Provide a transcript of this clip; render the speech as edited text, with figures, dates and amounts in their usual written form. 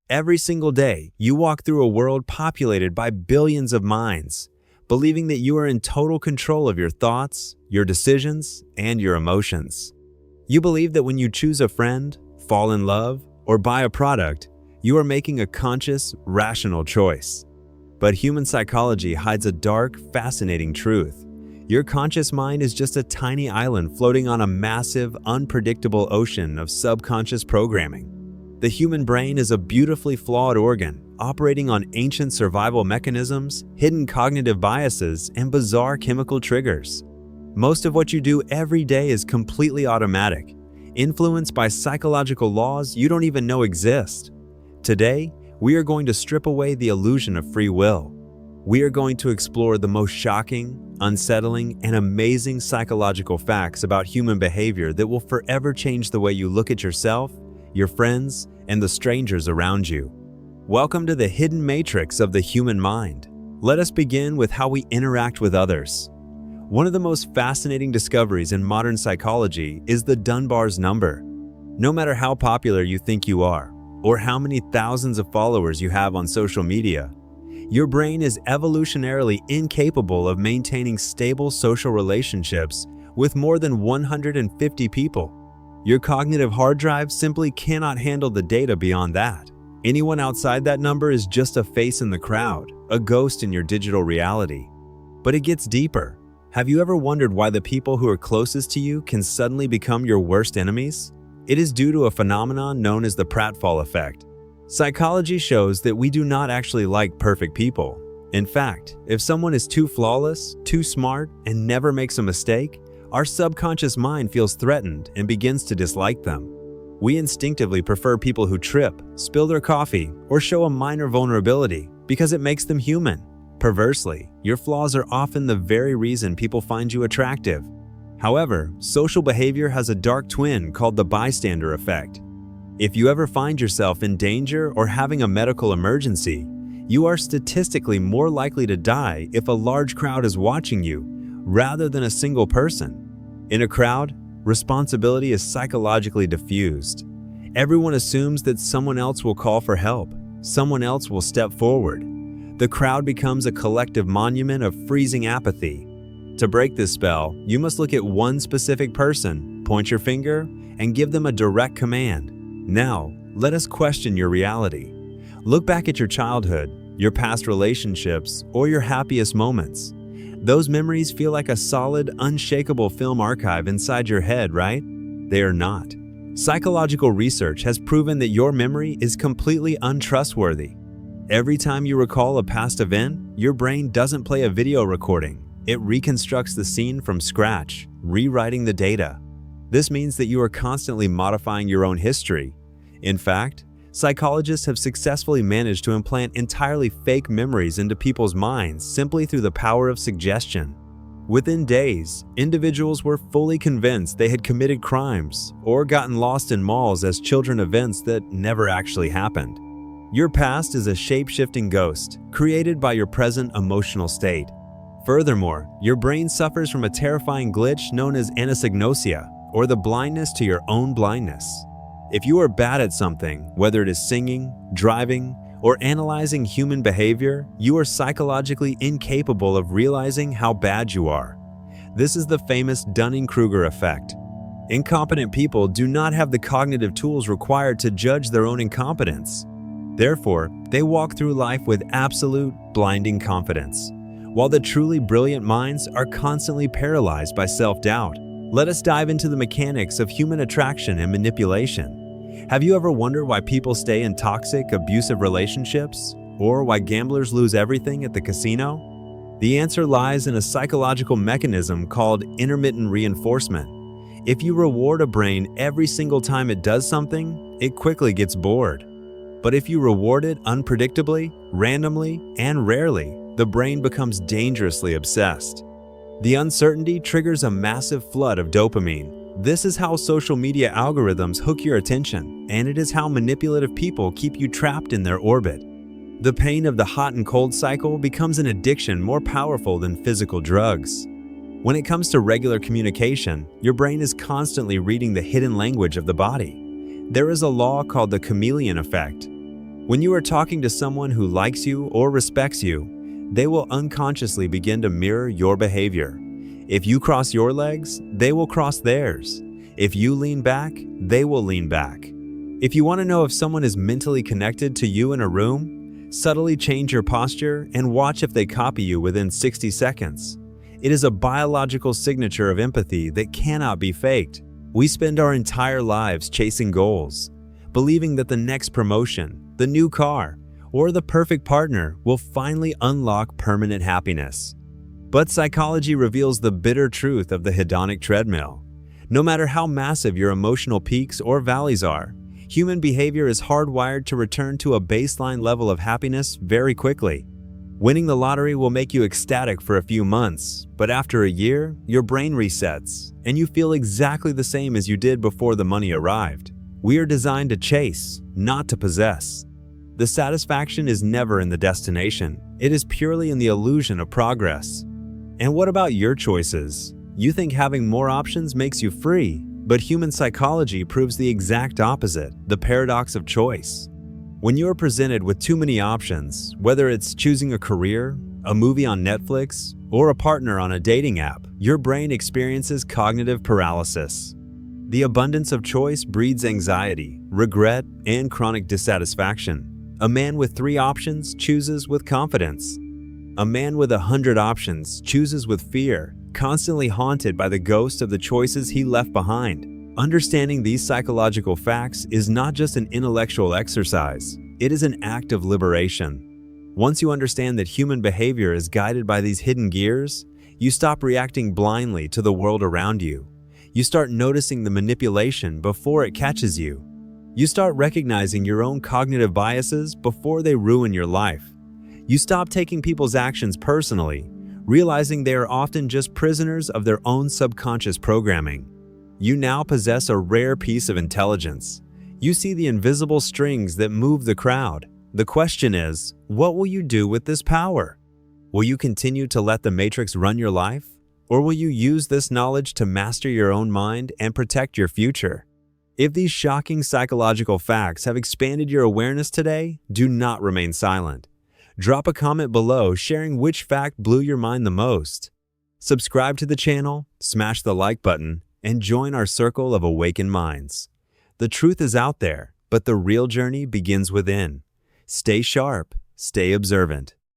Every single day, you walk through a world populated by billions of minds, believing that you are in total control of your thoughts, your decisions, and your emotions. You believe that when you choose a friend, fall in love, or buy a product, you are making a conscious, rational choice. But human psychology hides a dark, fascinating truth. Your conscious mind is just a tiny island floating on a massive, unpredictable ocean of subconscious programming. The human brain is a beautifully flawed organ, operating on ancient survival mechanisms, hidden cognitive biases, and bizarre chemical triggers. Most of what you do every day is completely automatic, influenced by psychological laws you don't even know exist. Today, we are going to strip away the illusion of free will. We are going to explore the most shocking, unsettling, and amazing psychological facts about human behavior that will forever change the way you look at yourself, your friends, and the strangers around you. Welcome to the hidden matrix of the human mind. Let us begin with how we interact with others. One of the most fascinating discoveries in modern psychology is the Dunbar's number. No matter how popular you think you are, or how many thousands of followers you have on social media, your brain is evolutionarily incapable of maintaining stable social relationships with more than 150 people. Your cognitive hard drive simply cannot handle the data beyond that. Anyone outside that number is just a face in the crowd, a ghost in your digital reality. But it gets deeper. Have you ever wondered why the people who are closest to you can suddenly become your worst enemies? It is due to a phenomenon known as the Pratfall effect. Psychology shows that we do not actually like perfect people. In fact, if someone is too flawless, too smart, and never makes a mistake, our subconscious mind feels threatened and begins to dislike them. We instinctively prefer people who trip, spill their coffee, or show a minor vulnerability because it makes them human. Perversely, your flaws are often the very reason people find you attractive. However, social behavior has a dark twin called the bystander effect. If you ever find yourself in danger or having a medical emergency, you are statistically more likely to die if a large crowd is watching you, rather than a single person. In a crowd, responsibility is psychologically diffused. Everyone assumes that someone else will call for help, someone else will step forward. The crowd becomes a collective monument of freezing apathy. To break this spell, you must look at one specific person, point your finger, and give them a direct command. Now, let us question your reality. Look back at your childhood, your past relationships, or your happiest moments. Those memories feel like a solid, unshakable film archive inside your head, right? They are not. Psychological research has proven that your memory is completely untrustworthy. Every time you recall a past event, your brain doesn't play a video recording. It reconstructs the scene from scratch, rewriting the data. This means that you are constantly modifying your own history. In fact, psychologists have successfully managed to implant entirely fake memories into people's minds simply through the power of suggestion. Within days, individuals were fully convinced they had committed crimes or gotten lost in malls as children events that never actually happened. Your past is a shape-shifting ghost created by your present emotional state. Furthermore, your brain suffers from a terrifying glitch known as anosognosia, or the blindness to your own blindness. If you are bad at something, whether it is singing, driving, or analyzing human behavior, you are psychologically incapable of realizing how bad you are. This is the famous Dunning-Kruger effect. Incompetent people do not have the cognitive tools required to judge their own incompetence. Therefore, they walk through life with absolute, blinding confidence, while the truly brilliant minds are constantly paralyzed by self-doubt. Let us dive into the mechanics of human attraction and manipulation. Have you ever wondered why people stay in toxic, abusive relationships? Or why gamblers lose everything at the casino? The answer lies in a psychological mechanism called intermittent reinforcement. If you reward a brain every single time it does something, it quickly gets bored. But if you reward it unpredictably, randomly, and rarely, the brain becomes dangerously obsessed. The uncertainty triggers a massive flood of dopamine. This is how social media algorithms hook your attention, and it is how manipulative people keep you trapped in their orbit. The pain of the hot and cold cycle becomes an addiction more powerful than physical drugs. When it comes to regular communication, your brain is constantly reading the hidden language of the body. There is a law called the chameleon effect. When you are talking to someone who likes you or respects you, they will unconsciously begin to mirror your behavior. If you cross your legs, they will cross theirs. If you lean back, they will lean back. If you want to know if someone is mentally connected to you in a room, subtly change your posture and watch if they copy you within 60 seconds. It is a biological signature of empathy that cannot be faked. We spend our entire lives chasing goals, believing that the next promotion, the new car, or the perfect partner will finally unlock permanent happiness. But psychology reveals the bitter truth of the hedonic treadmill. No matter how massive your emotional peaks or valleys are, human behavior is hardwired to return to a baseline level of happiness very quickly. Winning the lottery will make you ecstatic for a few months, but after a year, your brain resets, and you feel exactly the same as you did before the money arrived. We are designed to chase, not to possess. The satisfaction is never in the destination. It is purely in the illusion of progress. And what about your choices? You think having more options makes you free, but human psychology proves the exact opposite, the paradox of choice. When you are presented with too many options, whether it's choosing a career, a movie on Netflix, or a partner on a dating app, your brain experiences cognitive paralysis. The abundance of choice breeds anxiety, regret, and chronic dissatisfaction. A man with 3 options chooses with confidence. A man with 100 options chooses with fear, constantly haunted by the ghost of the choices he left behind. Understanding these psychological facts is not just an intellectual exercise, it is an act of liberation. Once you understand that human behavior is guided by these hidden gears, you stop reacting blindly to the world around you. You start noticing the manipulation before it catches you. You start recognizing your own cognitive biases before they ruin your life. You stop taking people's actions personally, realizing they are often just prisoners of their own subconscious programming. You now possess a rare piece of intelligence. You see the invisible strings that move the crowd. The question is, what will you do with this power? Will you continue to let the matrix run your life? Or will you use this knowledge to master your own mind and protect your future? If these shocking psychological facts have expanded your awareness today, do not remain silent. Drop a comment below sharing which fact blew your mind the most. Subscribe to the channel, smash the like button, and join our circle of awakened minds. The truth is out there, but the real journey begins within. Stay sharp, stay observant.